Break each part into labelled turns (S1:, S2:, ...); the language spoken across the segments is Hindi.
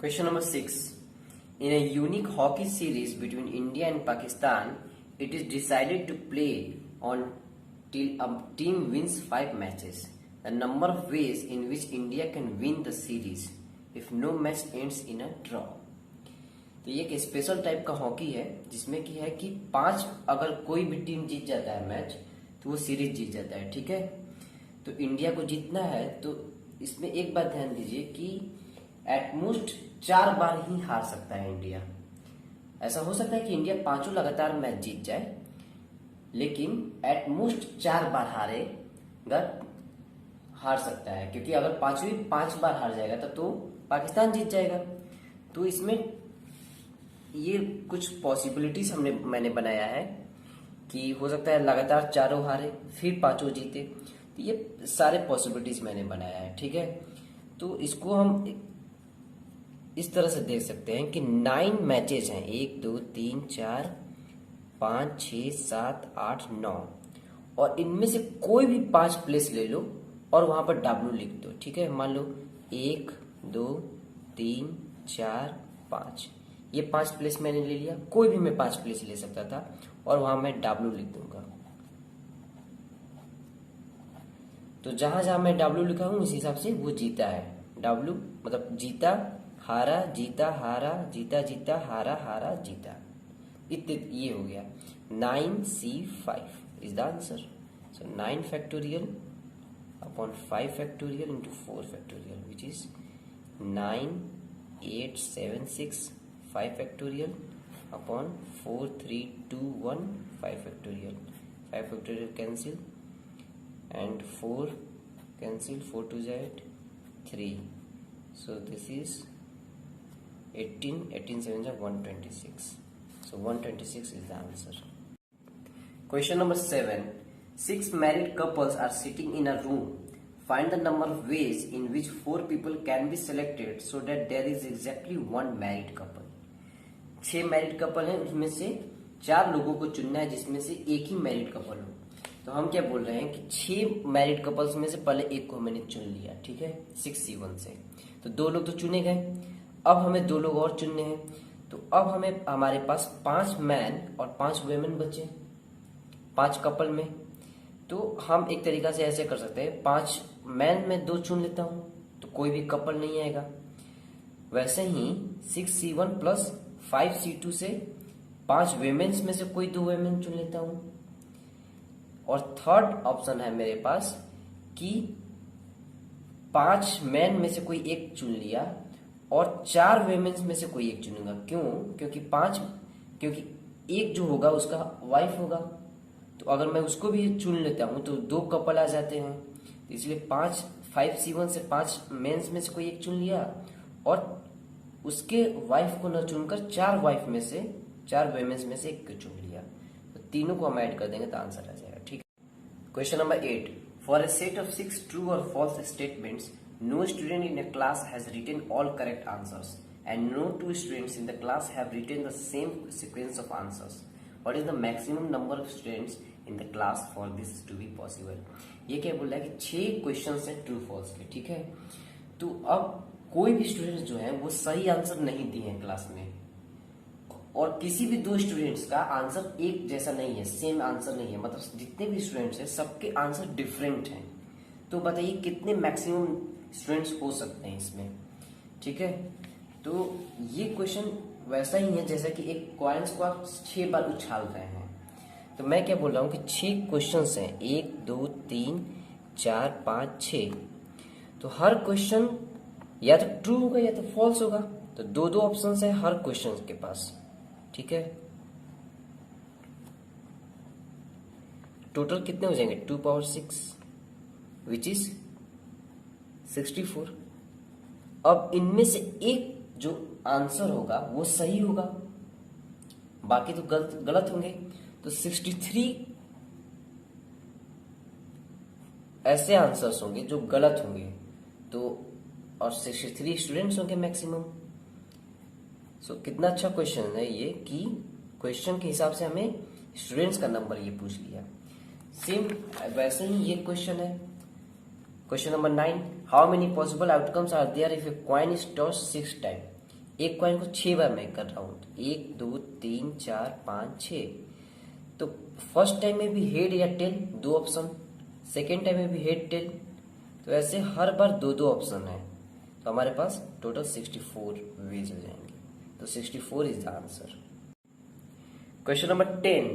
S1: Question number 6. In a unique hockey series between India and Pakistan, it is decided to play on till a team wins 5 matches. The number of ways in which India can win the series if no match ends in a draw. तो ये एक स्पेशल टाइप का हॉकी है जिसमें कि है कि 5 अगर कोई भी टीम जीत जाता है मैच तो वो सीरीज जीत जाता है। ठीक है, तो इंडिया को जीतना है तो इसमें एक बात ध्यान दीजिए कि एटमोस्ट 4 बार ही हार सकता है इंडिया। ऐसा हो सकता है कि इंडिया 5 लगातार मैच जीत जाए, लेकिन एटमोस्ट 4 बार हार सकता है, क्योंकि अगर 5 बार हार जाएगा तब तो पाकिस्तान जीत जाएगा। तो इसमें ये कुछ पॉसिबिलिटीज मैंने बनाया है कि हो सकता है लगातार 4 हारे फिर 5 जीते। तो ये सारे पॉसिबिलिटीज मैंने बनाया है। ठीक है, तो इसको हम इस तरह से देख सकते हैं कि 9 मैचेस हैं, 1 2 3 4 5 6 7 8 9, और इनमें से कोई भी 5 प्लेस ले लो और वहां पर W लिख दो। ठीक है, मान लो 1 2 3 4 5, ये 5 प्लेस मैंने ले लिया। कोई भी मैं 5 प्लेस ले सकता था और वहां मैं W लिख दूंगा। तो जहां जहां मैं W लिखा हूं इस हिसाब से वो जीता है। W मतलब जीता हारा जीता हारा जीता जीता हारा हारा जीता, इतने ये हो गया। 9C5 is the answer. So 9 factorial upon 5 factorial into 4 factorial which is 9 8 7 6 5 factorial upon 4 3 2 1 5 factorial. 5 factorial cancel and 4 cancel, 4 to 8 3, so this is 18 7 are 126, so 126 is the answer. Question number 7. 6 married couples are sitting in a room. Find the number of ways in which 4 people can be selected so that there is exactly 1 married couple. 6 married couple हैं, उसमें से 4 लोगों को चुनना है जिसमें से एक ही मैरिड कपल हो। तो हम क्या बोल रहे हैं कि 6 मैरिड कपल्स में से पहले एक को मैंने चुन लिया। ठीक है, 6C1 से तो 2 लोग तो चुने गए, अब हमें 2 लोग और चुनने हैं। तो अब हमारे पास 5 मैन और 5 वुमेन बचे 5 कपल में। तो हम एक तरीका से ऐसे कर सकते हैं, 5 मैन में 2 चुन लेता हूं तो कोई भी कपल नहीं आएगा। वैसे ही 6C1 प्लस 5C2 से 5 वेमेन्स में से कोई 2 वेमेन चुन लेता हूं। और थर्ड ऑप्शन है मेरे पास कि 5 मैन में से कोई एक चुन लिया और 4 वेमेन्स में से कोई एक चुनूंगा। क्यों? क्योंकि एक जो होगा उसका वाइफ होगा, तो अगर मैं उसको भी चुन लेता हूं तो 2 कपल आ जाते हैं। तो इसलिए 5C1 से 5 मेंस में से कोई एक चुन लिया और उसके वाइफ को न चुनकर 4 वाइफ में से 4 वेमेन्स में से एक को चुन लिया। तो तीनों को हम ऐड कर देंगे तो आंसर आ जाएगा। ठीक है, question number 8. For a set of 6 true or false statements, no student in a class has written all correct answers and no 2 students in the class have written the same sequence of answers. What is the maximum number of students in the class for this to be possible? ये क्या बोल रहा है कि 6 क्वेश्चंस हैं ट्रू फॉल्स के। ठीक है, तो अब कोई भी स्टूडेंट जो है वो सही आंसर नहीं दिए हैं क्लास में, और किसी भी 2 स्टूडेंट्स का आंसर एक जैसा नहीं है, सेम आंसर नहीं है, मतलब जितने भी स्टूडेंट्स हैं सबके आंसर डिफरेंट हैं। तो बताइए कितने मैक्सिमम स्टूडेंट्स हो सकते हैं इसमें। ठीक है, तो ये क्वेश्चन वैसा ही है जैसा कि एक कॉइन्स को आप 6 बार उछाल रहे हैं। तो मैं क्या बोल रहा हूँ कि 6 क्वेश्चंस हैं, 1 2 3 4 5 6। तो हर क्वेश्चन या तो ट्रू होगा या तो फॉल्स होगा। तो 2 ऑप्शन है हर क्वेश्चन के पास। ठीक है, टोटल कितने हो जाएंगे? 2 पावर 6 विच इज 64। अब इनमें से एक जो आंसर होगा वो सही होगा, बाकी तो गलत होंगे। तो 63 ऐसे आंसर्स होंगे जो गलत होंगे, तो और 63 स्टूडेंट्स होंगे मैक्सिमम। सो कितना अच्छा क्वेश्चन है ये कि क्वेश्चन के हिसाब से हमें स्टूडेंट्स का नंबर ये पूछ लिया। सेम वैसे ही ये क्वेश्चन है। Question number 9. How many possible outcomes are there if a coin is toss 6 time? एक कॉइन को 6 बार मैं कर रहा हूं, तो 1 2 3 4 5 6। तो फर्स्ट टाइम में भी हेड या टेल, 2 ऑप्शन, सेकेंड टाइम में भी हेड टेल, तो ऐसे हर बार 2 ऑप्शन है। तो हमारे पास टोटल 64 वेज हो जाएंगे। तो 64 is the answer. Question number 10,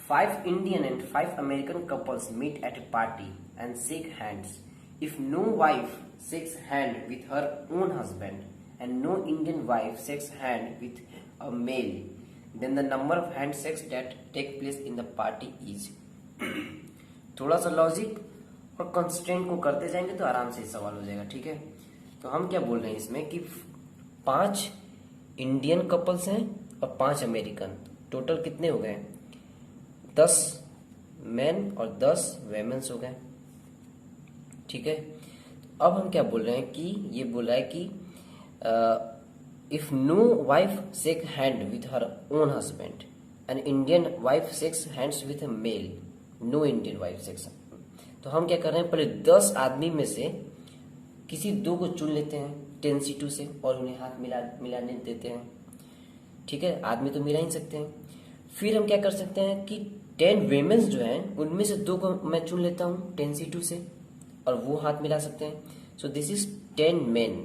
S1: 5 Indian and 5 American couples meet at a party and shake hands. If no wife shakes hand with her own husband and no Indian wife shakes hand with a male, then the number of handshakes that take place in the party is। थोड़ा सा लॉजिक और कंस्ट्रेंट को करते जाएंगे तो आराम से सवाल हो जाएगा, ठीक है। तो हम क्या बोल रहे हैं इसमें कि 5 इंडियन कपल्स हैं और 5 अमेरिकन, टोटल कितने हो गए, 10 मेन और 10 वेमेन्स हो गए, ठीक है। अब हम क्या बोल रहे हैं कि ये बोल रहा है कि if no wife shake hand with her own husband and Indian wife shakes hands with a male, no Indian wife shakes. तो हम क्या कर रहे हैं, पहले 10 आदमी में से किसी 2 को चुन लेते हैं 10C2 से और उन्हें हाथ मिलाने देते हैं, ठीक है। आदमी तो मिला ही सकते हैं। फिर हम क्या कर सकते हैं कि 10 वेमेन्स जो हैं उनमें से 2 को मैं चुन लेता हूं 10C2 से और वो हाथ मिला सकते हैं। सो this is 10 main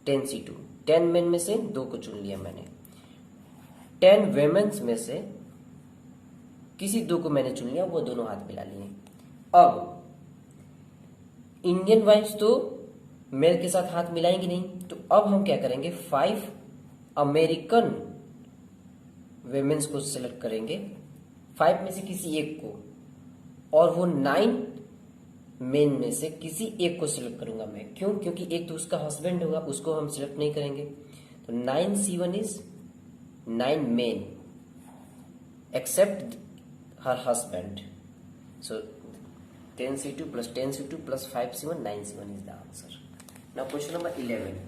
S1: 10C2। 10 main में से 2 को चुन लिया मैंने। 10 वेमेन्स में से किसी 2 को मैंने चुन लिया, वो दोनों हाथ मिला लिए। अब इंडियन वाइफ्स तो मेल के साथ हाथ मिलाएंगे नहीं, तो अब हम क्या करेंगे, 5 अमेरिकन वेमेन्स को सिलेक्ट करेंगे, 5 में से किसी एक को, और वो 9 मेन में से किसी एक को सिलेक्ट करूंगा मैं। क्यों? क्योंकि एक तो उसका हस्बैंड होगा, उसको हम सिलेक्ट नहीं करेंगे। तो 9C1 is 9 men except her husband. So 10C2 plus 10C2 plus 5C1, 9C1 is the answer. Now question number 11.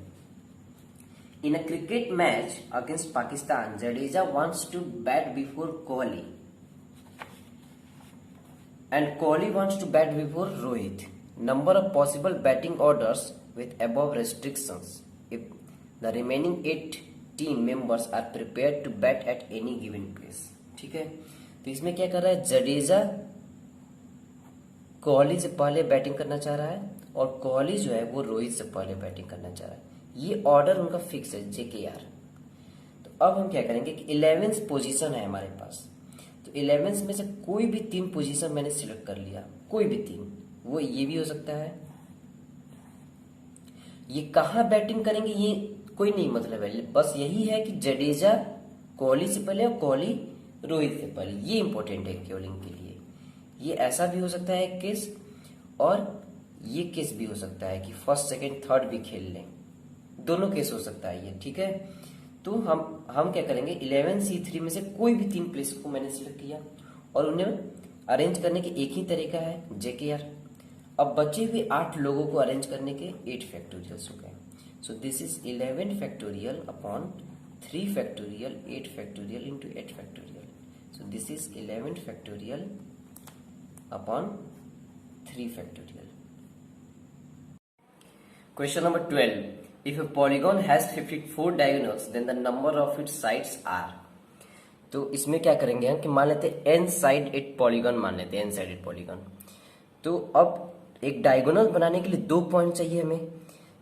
S1: In a cricket match against Pakistan, Jadeja wants to bat before Kohli and Kohli wants to bat before Rohit. Number of possible batting orders with above restrictions if the remaining 8 team members are prepared to bat at any given place. ठीक है, तो इसमें क्या कर रहा है, जडेजा कोहली से पहले बैटिंग करना चाह रहा है और कोहली जो है वो रोहित से पहले बैटिंग करना चाह रहा है। ये ऑर्डर उनका फिक्स है JKR। तो अब हम क्या करेंगे कि 11th पोजीशन है हमारे पास, तो 11th में से कोई भी 3 पोजीशन मैंने सिलेक्ट कर लिया, कोई भी 3, वो ये भी हो सकता है। ये कहाँ बैटिंग करेंगे ये कोई नहीं मतलब है, बस यही है कि जडेजा कोहली से पहले और कोहली रोहित से पहले, ये इंपॉर्टेंट है केवलिंग के लिए। ये ऐसा भी हो सकता है केस, और ये केस भी हो सकता है कि फर्स्ट सेकंड थर्ड भी खेल लें, दोनों केस हो सकता है ये, ठीक है। तो हम क्या करेंगे, 11C3 में से कोई भी 3 प्लेस को मैंने सिलेक्ट किया और उन्हें अरेंज करने के एक ही तरीका है JKR। अब बचे हुए 8 लोगों को अरेंज करने के 8 फैक्टोरियल्स हो गए। सो this is 11 factorial upon 3 factorial 8 factorial into 8 factorial. So this is 11 factorial upon 3 factorial. Question number 12. If a polygon has 54 diagonals, then the number of its sides are। तो इसमें क्या करेंगे हम कि मान लेते हैं n साइडेड पॉलीगॉन, मान लेते हैं n साइडेड पॉलीगॉन। तो अब एक डायगोनल बनाने के लिए 2 पॉइंट चाहिए हमें,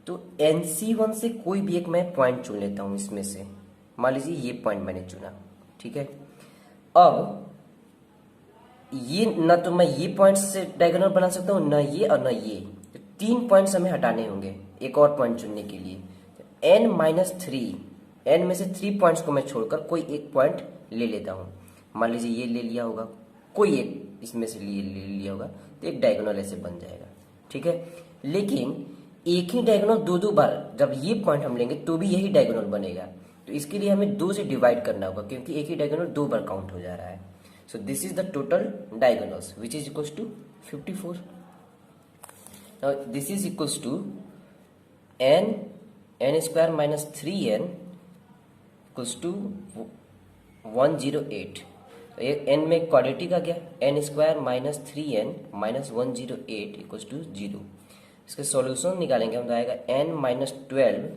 S1: तो NC1 से कोई भी एक मैं पॉइंट चुन लेता हूं इसमें से। मान लीजिए ये पॉइंट मैंने चुना, ठीक है। अब ये ना तो मैं ये पॉइंट से डायगोनल बना सकता हूँ, ना ये और ना ये, तो 3 पॉइंट्स हमें हटाने होंगे एक और पॉइंट चुनने के लिए। तो n-3, n में से 3 पॉइंट्स को मैं छोड़कर कोई एक पॉइंट ले लेता हूँ। मान लीजिए ये ले लिया होगा, कोई एक इसमें से ले लिया होगा, तो एक डायगोनल ऐसे बन जाएगा, ठीक है। लेकिन एक ही डायगोनल 2 बार जब ये पॉइंट हम लेंगे तो भी यही डायगोनल बनेगा, तो इसके लिए हमें 2 से डिवाइड करना होगा क्योंकि एक ही डायगोनल 2 बार काउंट हो जा रहा है। So this is the total diagonals which is equals to 54. Now this is equals to n square minus 3n equals to 108। तो ये n में क्वाड्रेटिक आ गया, n square minus 3n minus 108 equals to 0। इसके सॉल्यूशन निकालेंगे हम, तो आएगा n-12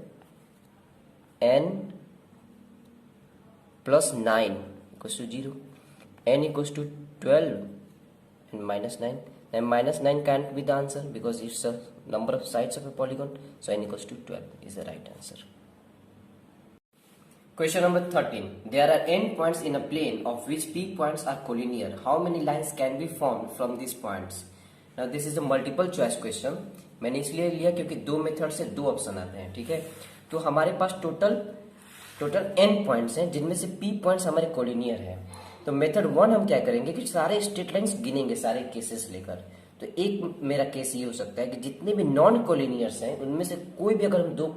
S1: n plus 9 equals to 0, n equals to 12 and minus 9. Then minus 9 can't be the answer because it's a number of sides of a polygon, so n equals to 12 is the right answer. Question number 13. There are n points in a plane of which p points are collinear. How many lines can be formed from these points? Now this is a multiple choice question. मैंने इसलिए लिया क्योंकि दो मेथड से दो ऑप्शन आते हैं, ठीक है। तो हमारे पास टोटल n पॉइंट्स हैं जिनमें से p पॉइंट्स हमारे कोलिनियर हैं। तो मेथड 1 हम क्या करेंगे कि सारे स्ट्रेट लाइंस गिनेंगे, सारे केसेस लेकर। तो एक मेरा केस ये हो सकता है कि जितने भी नॉन कोलिनियर्स हैं उनमें से कोई भी अगर हम दो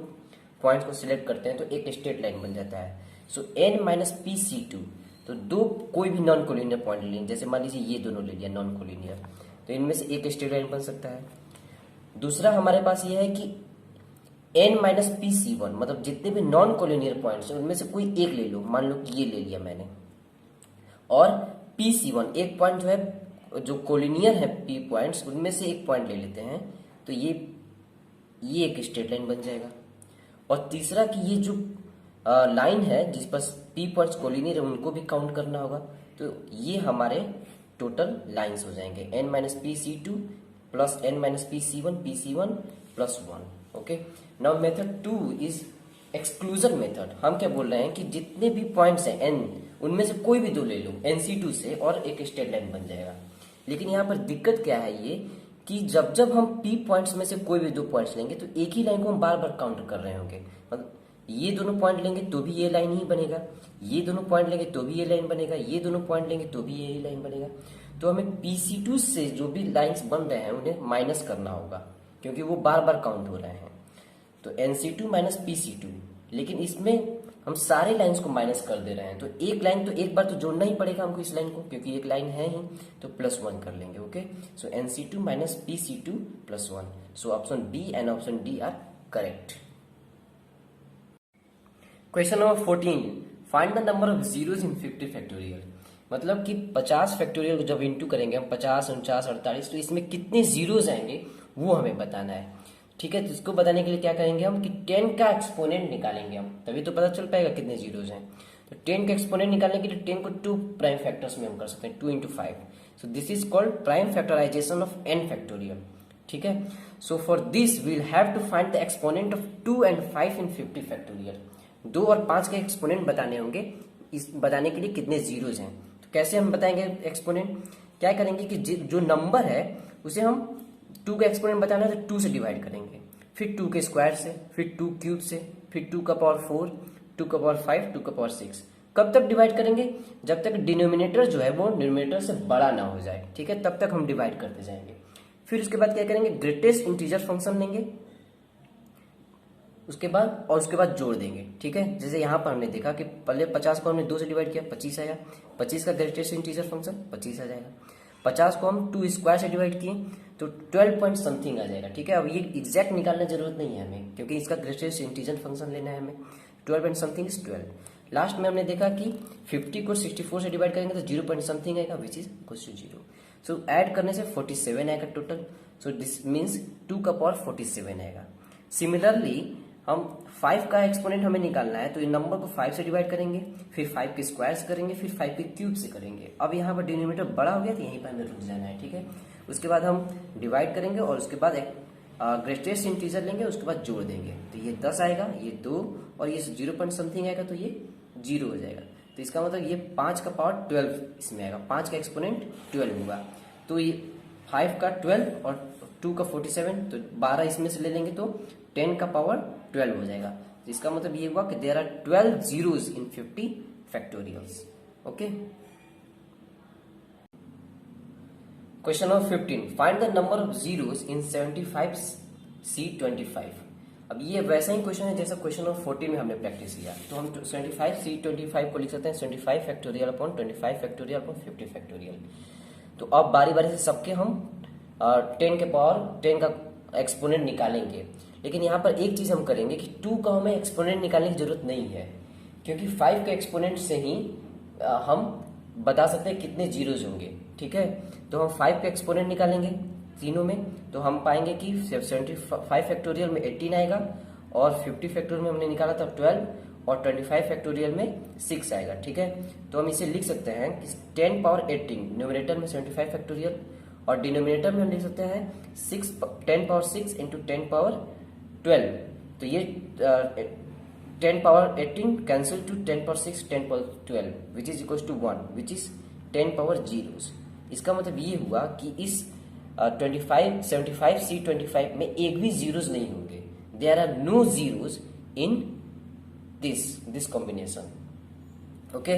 S1: पॉइंट्स को सिलेक्ट करते हैं तो एक स्ट्रेट लाइन बन जाता है। So n minus P C two, तो दो कोई भी नॉन कोलिनियर पॉइंट ले लेंगे, जैसे मान लीजिए ये दोनों ले लिया नॉन कोलिनियर, तो इनमें से एक स्ट्रेट लाइन बन सकता है। दूसरा हमारे पास ये है कि n minus P C one, मतलब जितने भी नॉन कोलिनियर पॉइंट्स हैं उनमें से कोई एक ले लो, मान लो कि ये ले लिया मैंने, और पी सी वन एक पॉइंट जो है जो कोलिनियर है p पॉइंट्स उनमें से एक पॉइंट ले लेते हैं, तो ये एक स्ट्रेट लाइन बन जाएगा। और तीसरा कि ये जो लाइन है जिस पर p पॉइंट्स कोलिनियर है उनको भी काउंट करना होगा, तो ये हमारे टोटल लाइंस हो जाएंगे n minus P C two plus n minus P C one plus 1। Okay, now method 2 is exclusion method. हम क्या बोल रहे हैं कि जितने भी पॉइंट्स हैं n, उनमें से कोई भी दो ले लो NC2 से और एक स्ट्रेट लाइन बन जाएगा। लेकिन यहाँ पर दिक्कत क्या है ये कि जब जब हम p पॉइंट्स में से कोई भी दो पॉइंट्स लेंगे तो एक ही लाइन को हम बार बार काउंट कर रहे होंगे। मतलब ये दोनों पॉइंट लेंगे तो भी ये लाइन ही बनेगा, ये दोनों पॉइंट लेंगे तो भी ये लाइन बनेगा, ये दोनों पॉइंट लेंगे तो भी यही लाइन बनेगा। तो हमें PC2 से जो भी लाइन्स बन रहे हैं उन्हें माइनस करना होगा क्योंकि वो बार बार काउंट हो रहे हैं। तो NC2 माइनस PC2, लेकिन इसमें हम सारे लाइंस को माइनस कर दे रहे हैं, तो एक लाइन तो एक बार तो जोड़ना ही पड़ेगा हमको इस लाइन को, क्योंकि एक लाइन है ही, तो +1 कर लेंगे। Okay, so NC2 minus PC2 +1। So option B and option D are correct. Question number 14, find the number of zeros in 50 factorial. मतलब कि 50 फैक्टोरियल को जब इंटू करेंगे हम 50, 49, 48, तो इसमें कितने जीरोस आएंगे वो हमें बताना है, ठीक है। तो इसको बताने के लिए क्या करेंगे हम कि 10 का एक्सपोनेंट निकालेंगे हम, तभी तो पता चल पाएगा कितने जीरोस हैं। तो 10 का एक्सपोनेंट निकालने के लिए 10 को 2 प्राइम फैक्टर्स में हम कर सकते हैं, 2 × 5। So this is called prime factorization of n factorial, ठीक है। So for this we will have to find the exponent of 2 and 5 in 50 factorial. 2 और 5 के एक्सपोनेंट बताने होंगे, इस बताने के लिए कितने जीरोस हैं। तो कैसे हम बताएंगे एक्सपोनेंट, क्या करेंगे कि जो नंबर है उसे हम 2 का एक्सपोनेंट बताना है तो 2 से डिवाइड करेंगे, फिर 2 के स्क्वायर से, फिर 2 क्यूब से, फिर 2 का पावर 4, 2 का पावर 5, 2 का पावर 6। कब तक डिवाइड करेंगे, जब तक डिनोमिनेटर जो है वो न्यूमरेटर से बड़ा ना हो जाए, ठीक है, तब तक हम डिवाइड करते जाएंगे। फिर उसके बाद क्या करेंगे, ग्रेटेस्ट इंटीजर फंक्शन लेंगे उसके बाद जोड़ देंगे, ठीक है। जैसे यहाँ पर हमने देखा कि पहले 50 को हमने 2 से डिवाइड किया, 25 आया, 25 का ग्रेटेस्ट इंटीजर फंक्शन 25 आ जाएगा। 50 को हम 2 स्क्वायर से डिवाइड किए तो 12 पॉइंट समथिंग आ जाएगा, ठीक है। अब ये एग्जैक्ट निकालने की जरूरत नहीं है हमें, क्योंकि इसका ग्रेटेस्ट इंटीजर फंक्शन लेना है हमें। 12 पॉइंट समथिंग इज 12। लास्ट में हमने देखा कि 50 को 64 से डिवाइड करेंगे तो 0 पॉइंट समथिंग आएगा, which is equals to 0। So add करने से 47 आएगा टोटल। सो दिस मीन्स 2 का पावर 47 आएगा। सिमिलरली हम 5 का एक्सपोनेंट हमें निकालना है, तो इन नंबर को 5 से डिवाइड करेंगे, फिर 5 के स्क्वायर से करेंगे, फिर 5 के क्यूब से करेंगे। अब यहाँ पर डिनोमिनेटर बड़ा हो गया तो यहीं पर हमें रुक जाना है, ठीक है। उसके बाद हम डिवाइड करेंगे और उसके बाद एक ग्रेटेस्ट इंटीजर लेंगे, उसके बाद जोड़ देंगे, तो ये 10 आएगा, ये 2 और ये 0 पॉइंट समथिंग आएगा, तो ये 0 हो जाएगा। तो इसका मतलब ये 5 का पावर 12 इसमें आएगा, 5 का एक्सपोनेंट 12 होगा। तो ये 5 का 12 और 2 का 47, तो 12 इसमें से ले लेंगे तो 10 का पावर 12 हो जाएगा। तो इसका मतलब ये हुआ कि there are 12 zeros in 50 factorials. Okay, question number 15, find the number of zeros in 75C25। अब ये वैसा ही क्वेश्चन है जैसा क्वेश्चन नंबर 14 में हमने प्रैक्टिस किया। तो हम 75C25 को लिख सकते हैं 75 factorial upon 25 factorial upon 50 factorial. तो अब बारी बारी से सबके हम 10 के पावर 10 का एक्सपोनेंट निकालेंगे। लेकिन यहाँ पर एक चीज हम करेंगे कि 2 का हमें एक्सपोनेंट निकालने की जरूरत नहीं है, क्योंकि 5 के एक्सपोनेंट से ही हम बता सकते हैं कितने जीरोज होंगे, ठीक है। तो हम 5 के एक्सपोनेंट निकालेंगे तीनों में, तो हम पाएंगे कि 75 फैक्टोरियल में 18 आएगा और 50 फैक्टोरियल में हमने निकाला था 12 और 25 फैक्टोरियल में 6 आएगा, ठीक है। तो हम इसे लिख सकते हैं कि 10 पावर 18 न्यूमरेटर में 75 फैक्टोरियल और डिनोमिनेटर में हम लिख सकते हैं 10 पावर 6 इंटू 10 पावर 12। तो ये 10 power 18 cancel to 10 power 6 10 power 12 which is equal to 1 which is 10 power zeros. इसका मतलब ये हुआ कि इस 75C25 में एक भी जीरोस नहीं होंगे। There are no zeros in this combination, okay.